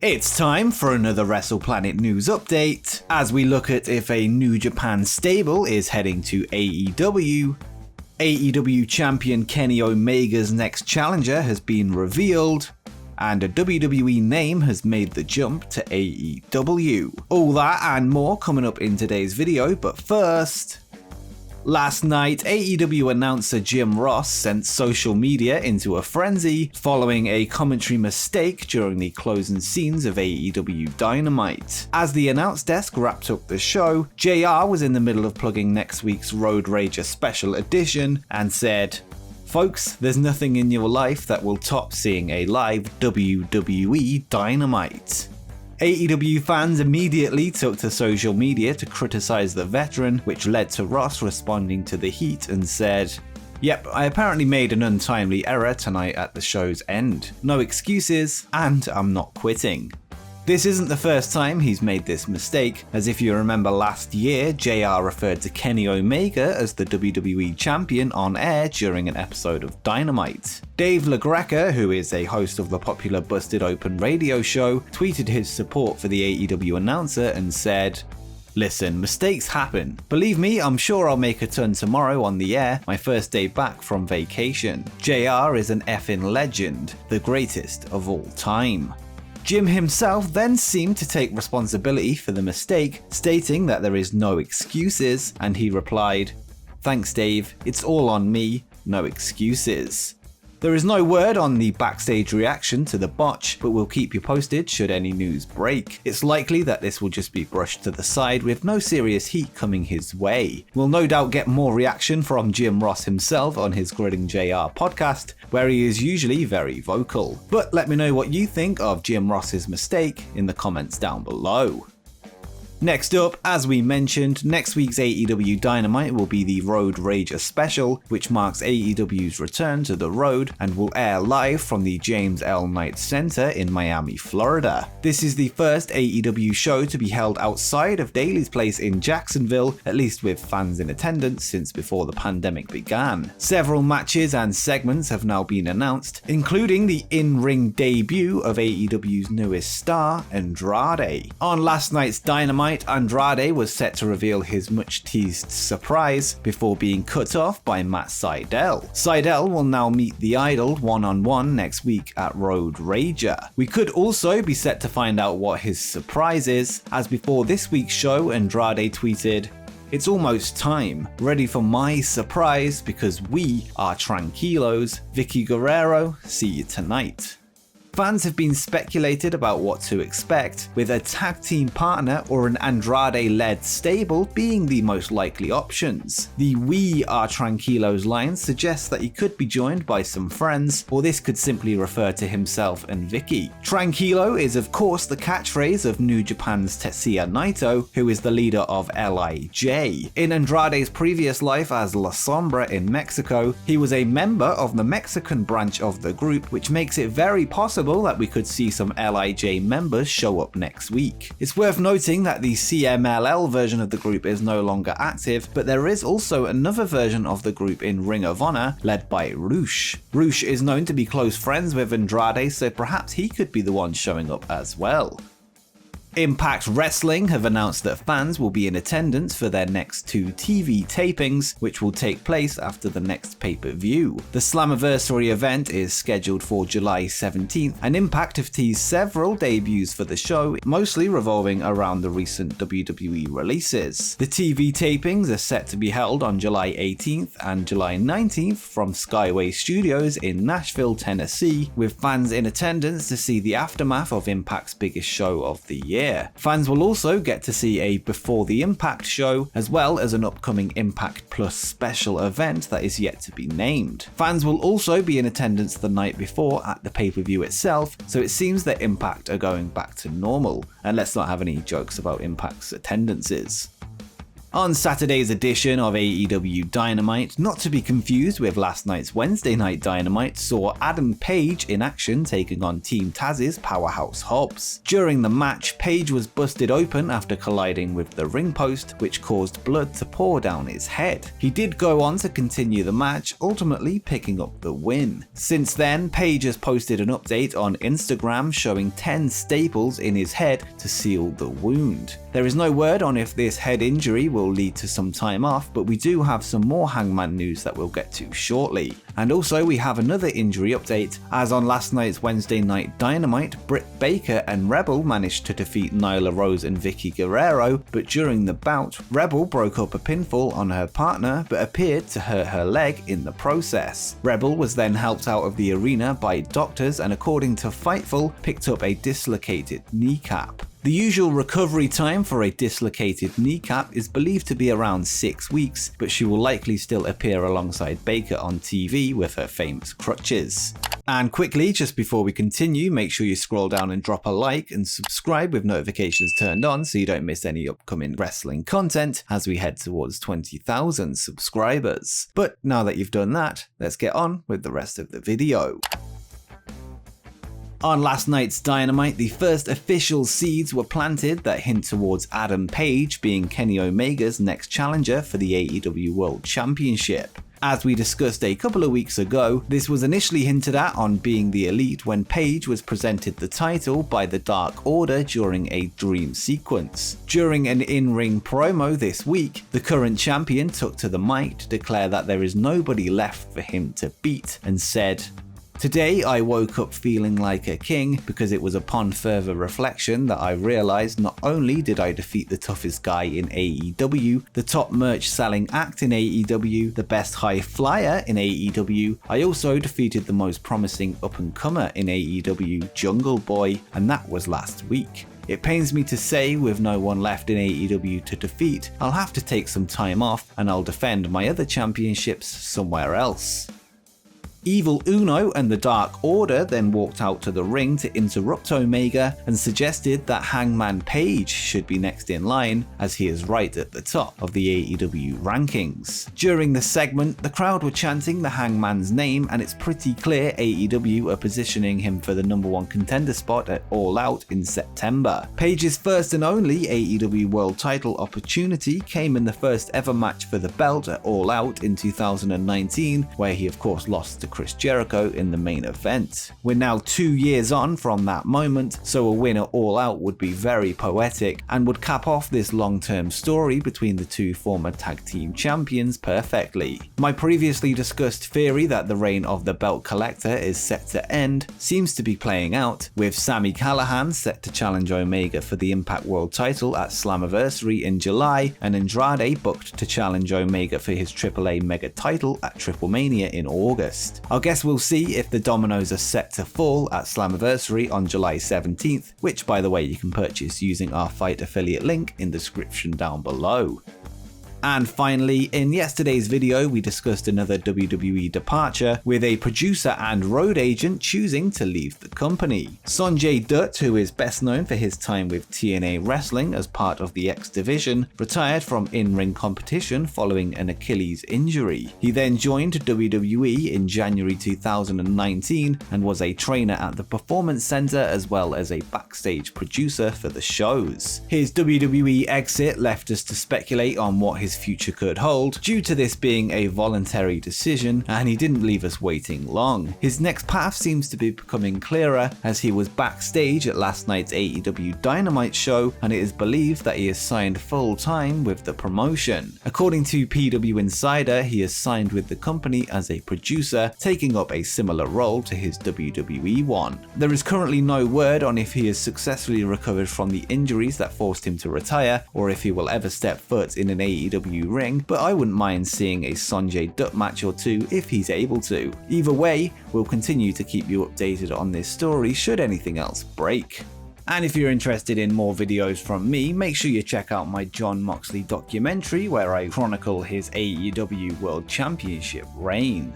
It's time for another WrestlePlanet news update, as we look at if a New Japan stable is heading to AEW. AEW champion Kenny Omega's next challenger has been revealed, and a WWE name has made the jump to AEW. All that and more coming up in today's video, but first... Last night, AEW announcer Jim Ross sent social media into a frenzy following a commentary mistake during the closing scenes of AEW Dynamite. As the announce desk wrapped up the show, JR was in the middle of plugging next week's Road Rager special edition and said, "Folks, there's nothing in your life that will top seeing a live WWE Dynamite." AEW fans immediately took to social media to criticize the veteran, which led to Ross responding to the heat and said, "Yep, I apparently made an untimely error tonight at the show's end. No excuses, and I'm not quitting." This isn't the first time he's made this mistake, as if you remember last year, JR referred to Kenny Omega as the WWE champion on air during an episode of Dynamite. Dave LaGreca, who is a host of the popular Busted Open radio show, tweeted his support for the AEW announcer and said, "Listen, mistakes happen. Believe me, I'm sure I'll make a turn tomorrow on the air, my first day back from vacation. JR is an effing legend, the greatest of all time." Jim himself then seemed to take responsibility for the mistake, stating that there is no excuses, and he replied, "Thanks Dave, it's all on me, no excuses." There is no word on the backstage reaction to the botch, but we'll keep you posted should any news break. It's likely that this will just be brushed to the side with no serious heat coming his way. We'll no doubt get more reaction from Jim Ross himself on his Grilling JR podcast, where he is usually very vocal. But let me know what you think of Jim Ross's mistake in the comments down below. Next up, as we mentioned, next week's AEW Dynamite will be the Road Rager special, which marks AEW's return to the road and will air live from the James L. Knight Center in Miami, Florida. This is the first AEW show to be held outside of Daly's Place in Jacksonville, at least with fans in attendance since before the pandemic began. Several matches and segments have now been announced, including the in-ring debut of AEW's newest star, Andrade. On last night's Dynamite, Andrade was set to reveal his much-teased surprise before being cut off by Matt Sydal. Sydal will now meet the Idol one-on-one next week at Road Rager. We could also be set to find out what his surprise is, as before this week's show, Andrade tweeted, "It's almost time. Ready for my surprise because we are tranquilos. Vicky Guerrero, see you tonight." Fans have been speculated about what to expect, with a tag team partner or an Andrade-led stable being the most likely options. The "We are tranquilos" line suggests that he could be joined by some friends, or this could simply refer to himself and Vicky. Tranquilo is of course the catchphrase of New Japan's Tetsuya Naito, who is the leader of LIJ. In Andrade's previous life as La Sombra in Mexico, he was a member of the Mexican branch of the group, which makes it very possible that we could see some LIJ members show up next week. It's worth noting that the CMLL version of the group is no longer active, but there is also another version of the group in Ring of Honor led by Rush. Rush is known to be close friends with Andrade, so perhaps he could be the one showing up as well. Impact Wrestling have announced that fans will be in attendance for their next 2 TV tapings, which will take place after the next pay-per-view. The Slammiversary event is scheduled for July 17th, and Impact have teased several debuts for the show, mostly revolving around the recent WWE releases. The TV tapings are set to be held on July 18th and July 19th from Skyway Studios in Nashville, Tennessee, with fans in attendance to see the aftermath of Impact's biggest show of the year. Fans will also get to see a Before the Impact show, as well as an upcoming Impact Plus special event that is yet to be named. Fans will also be in attendance the night before at the pay-per-view itself, so it seems that Impact are going back to normal. And let's not have any jokes about Impact's attendances. On Saturday's edition of AEW Dynamite, not to be confused with last night's Wednesday Night Dynamite, saw Adam Page in action taking on Team Taz's Powerhouse Hobbs. During the match, Page was busted open after colliding with the ring post, which caused blood to pour down his head. He did go on to continue the match, ultimately picking up the win. Since then, Page has posted an update on Instagram showing 10 staples in his head to seal the wound. There is no word on if this head injury will lead to some time off, but we do have some more Hangman news that we'll get to shortly. And also we have another injury update, as on last night's Wednesday Night Dynamite, Britt Baker and Rebel managed to defeat Nyla Rose and Vicky Guerrero, but during the bout, Rebel broke up a pinfall on her partner but appeared to hurt her leg in the process. Rebel was then helped out of the arena by doctors and, according to Fightful, picked up a dislocated kneecap. The usual recovery time for a dislocated kneecap is believed to be around 6 weeks, but she will likely still appear alongside Baker on TV with her famous crutches. And quickly, just before we continue, make sure you scroll down and drop a like and subscribe with notifications turned on so you don't miss any upcoming wrestling content as we head towards 20,000 subscribers. But now that you've done that, let's get on with the rest of the video. On last night's Dynamite, the first official seeds were planted that hint towards Adam Page being Kenny Omega's next challenger for the AEW World Championship. As we discussed a couple of weeks ago, this was initially hinted at on Being the Elite when Page was presented the title by the Dark Order during a dream sequence. During an in-ring promo this week, the current champion took to the mic to declare that there is nobody left for him to beat and said, "Today I woke up feeling like a king because it was upon further reflection that I realized not only did I defeat the toughest guy in AEW, the top merch selling act in AEW, the best high flyer in AEW, I also defeated the most promising up and comer in AEW, Jungle Boy, and that was last week. It pains me to say, with no one left in AEW to defeat, I'll have to take some time off and I'll defend my other championships somewhere else." Evil Uno and the Dark Order then walked out to the ring to interrupt Omega and suggested that Hangman Page should be next in line, as he is right at the top of the AEW rankings. During the segment, the crowd were chanting the Hangman's name, and it's pretty clear AEW are positioning him for the #1 contender spot at All Out in September. Page's first and only AEW World title opportunity came in the first ever match for the belt at All Out in 2019, where he of course lost to Chris Jericho in the main event. We're now 2 years on from that moment, so a win at All Out would be very poetic and would cap off this long-term story between the two former tag team champions perfectly. My previously discussed theory that the reign of the belt collector is set to end seems to be playing out, with Sami Callihan set to challenge Omega for the Impact World title at Slammiversary in July, and Andrade booked to challenge Omega for his AAA Mega title at Triple Mania in August. I guess we'll see if the dominoes are set to fall at Slammiversary on July 17th, which by the way you can purchase using our Fight affiliate link in the description down below. And finally, in yesterday's video we discussed another WWE departure, with a producer and road agent choosing to leave the company. Sanjay Dutt, who is best known for his time with TNA Wrestling as part of the X Division, retired from in-ring competition following an Achilles injury. He then joined WWE in January 2019 and was a trainer at the Performance Center as well as a backstage producer for the shows. His WWE exit left us to speculate on what his future could hold, due to this being a voluntary decision, and he didn't leave us waiting long. His next path seems to be becoming clearer, as he was backstage at last night's AEW Dynamite show, and it is believed that he is signed full-time with the promotion. According to PW Insider, he is signed with the company as a producer, taking up a similar role to his WWE one. There is currently no word on if he has successfully recovered from the injuries that forced him to retire, or if he will ever step foot in an AEW ring, but I wouldn't mind seeing a Sanjay Dutt match or two if he's able to. Either way, we'll continue to keep you updated on this story should anything else break. And if you're interested in more videos from me, make sure you check out my Jon Moxley documentary where I chronicle his AEW World Championship reign.